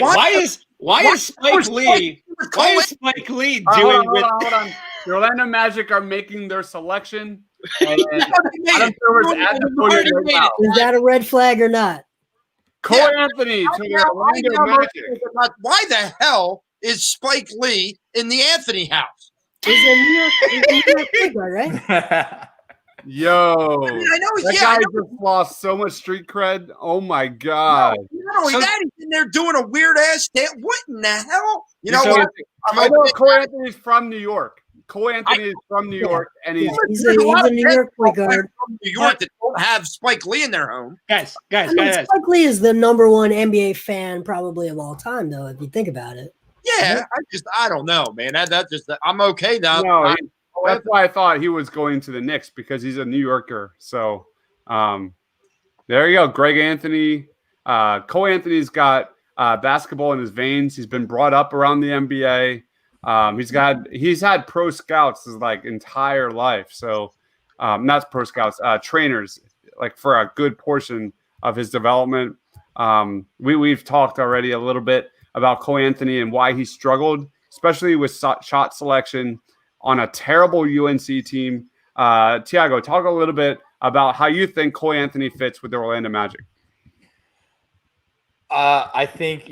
Wait, why is Spike Lee doing with? Hold on. The Orlando Magic are making their selection. And Adam Silver's at the podium right now. Is that a red flag or not? Cole Anthony to the Orlando Magic. Why the hell is Spike Lee in the Anthony house? He's a New York big guy, right? Yo, I mean, I know that guy just lost so much street cred. Oh my god! Not only that, he's in there doing a weird ass dance. What in the hell? You know what? I know Cole Anthony's from New York. Cole Anthony is from New York, and he's a New York point guard from New York that don't have Spike Lee in their home. Guys. Spike Lee is the number one NBA fan probably of all time, though, if you think about it. Yeah, I don't know, man. I'm okay now. No, that's why I thought he was going to the Knicks because he's a New Yorker. So, there you go, Greg Anthony. Cole Anthony's got basketball in his veins. He's been brought up around the NBA. He's had pro scouts his entire life. So, not pro scouts, trainers, for a good portion of his development. We've talked already a little bit about Cole Anthony and why he struggled, especially with shot selection on a terrible UNC team. Tiago, talk a little bit about how you think Cole Anthony fits with the Orlando Magic. I think,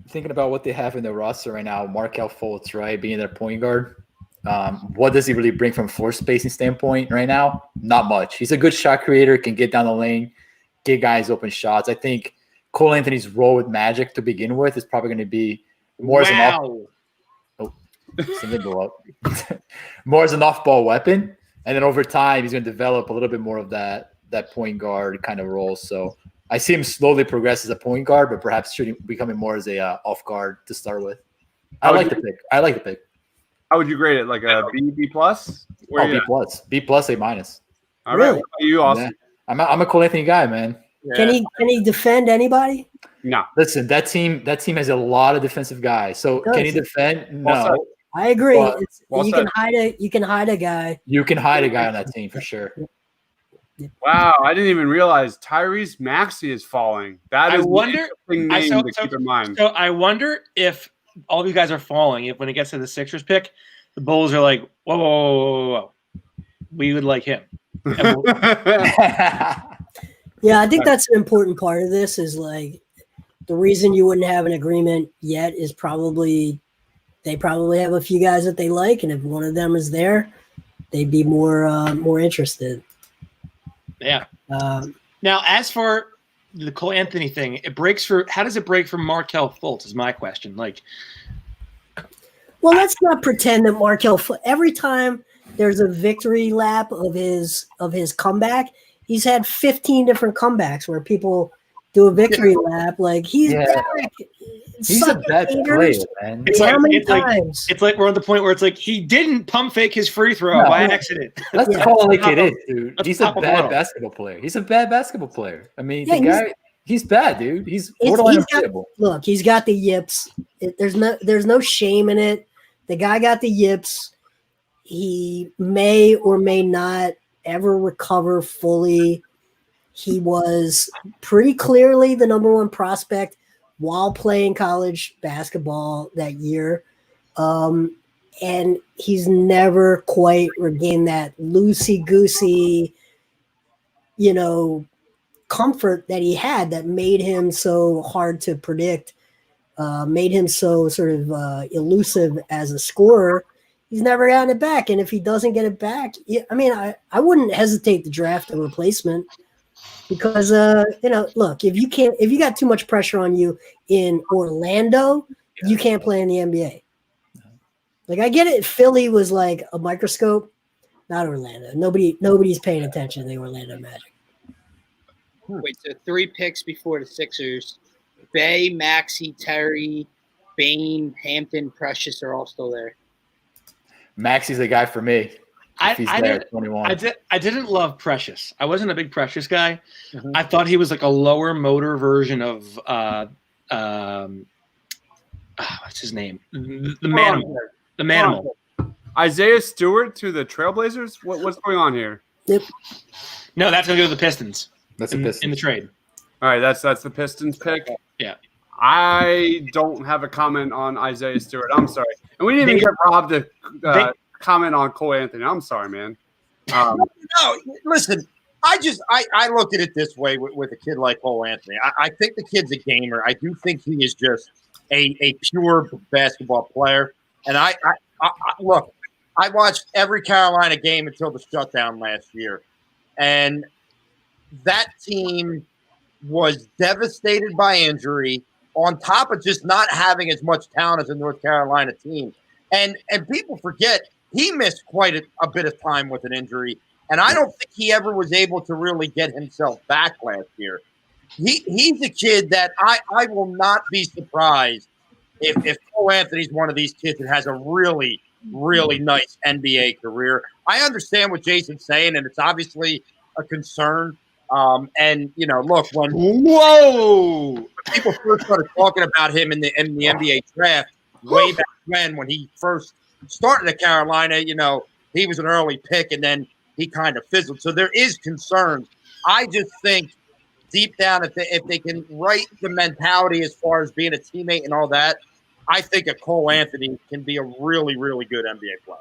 thinking about what they have in their roster right now, Markelle Fultz, right, being their point guard. What does he really bring from floor spacing standpoint right now? Not much. He's a good shot creator, can get down the lane, get guys open shots. I think Cole Anthony's role with Magic to begin with is probably going to be more as an off-ball weapon, and then over time he's going to develop a little bit more of that point guard kind of role. So I see him slowly progress as a point guard, but perhaps becoming more as a off guard to start with. I like the pick. How would you grade it? Like a B plus? B plus, A minus. All right, what about you, Austin? Yeah. I'm a Cole Anthony guy, man. Yeah. Can he defend anybody? No. Listen, that team has a lot of defensive guys. So can he defend? No. I agree. You can hide a guy. You can hide a guy on that team for sure. Wow, I didn't even realize Tyrese Maxey is falling. That is an interesting name to keep in mind. So I wonder if all of you guys are falling. If when it gets to the Sixers pick, the Bulls are like, whoa. We would like him. Yeah, I think that's an important part of this is the reason you wouldn't have an agreement yet is they probably have a few guys that they like, and if one of them is there, they'd be more interested. Yeah. Now, as for the Cole Anthony thing, how does it break for Markelle Fultz is my question. Well, let's not pretend that Markelle Fultz, every time there's a victory lap of his comeback, he's had 15 different comebacks where people do a victory lap. He's back. He's a bad player, man. It's like we're at the point where it's like he didn't pump fake his free throw by accident. Let's call it like it is, dude. He's a bad basketball player. I mean, he's bad, dude. He's borderline unplayable. Look, he's got the yips. There's no shame in it. The guy got the yips. He may or may not ever recover fully. He was pretty clearly the number one prospect while playing college basketball that year. And he's never quite regained that loosey-goosey, comfort that he had that made him so hard to predict, made him so sort of elusive as a scorer. He's never gotten it back. And if he doesn't get it back, I wouldn't hesitate to draft a replacement. Because look, if you got too much pressure on you in Orlando, you can't play in the NBA. I get it. Philly was like a microscope, not Orlando. Nobody's paying attention to the Orlando Magic. Wait, so 3 picks before the Sixers: Bay, Maxey, Terry, Bane, Hampton, Precious are all still there. Maxey's the guy for me. I didn't love Precious. I wasn't a big Precious guy. Mm-hmm. I thought he was like a lower motor version of what's his name? The Manimal. The Manimal. Isaiah Stewart to the Trailblazers? What's going on here? Yep. No, that's gonna go to the Pistons. That's the Pistons in the trade. All right, that's the Pistons pick. Yeah. I don't have a comment on Isaiah Stewart. I'm sorry. And we didn't even get Rob to comment on Cole Anthony. I'm sorry, man. No, listen. I look at it this way with a kid like Cole Anthony. I think the kid's a gamer. I do think he is just a pure basketball player. And I look, I watched every Carolina game until the shutdown last year. And that team was devastated by injury on top of just not having as much talent as the North Carolina team. And people forget he missed quite a bit of time with an injury. And I don't think he ever was able to really get himself back last year. He's a kid that I will not be surprised if Cole Anthony's one of these kids that has a really, really nice NBA career. I understand what Jason's saying, and it's obviously a concern. And look, when people first started talking about him in the NBA draft way back when he first started at Carolina, he was an early pick, and then he kind of fizzled. So there is concern. I just think deep down, if they can right the mentality as far as being a teammate and all that, I think a Cole Anthony can be a really, really good NBA player.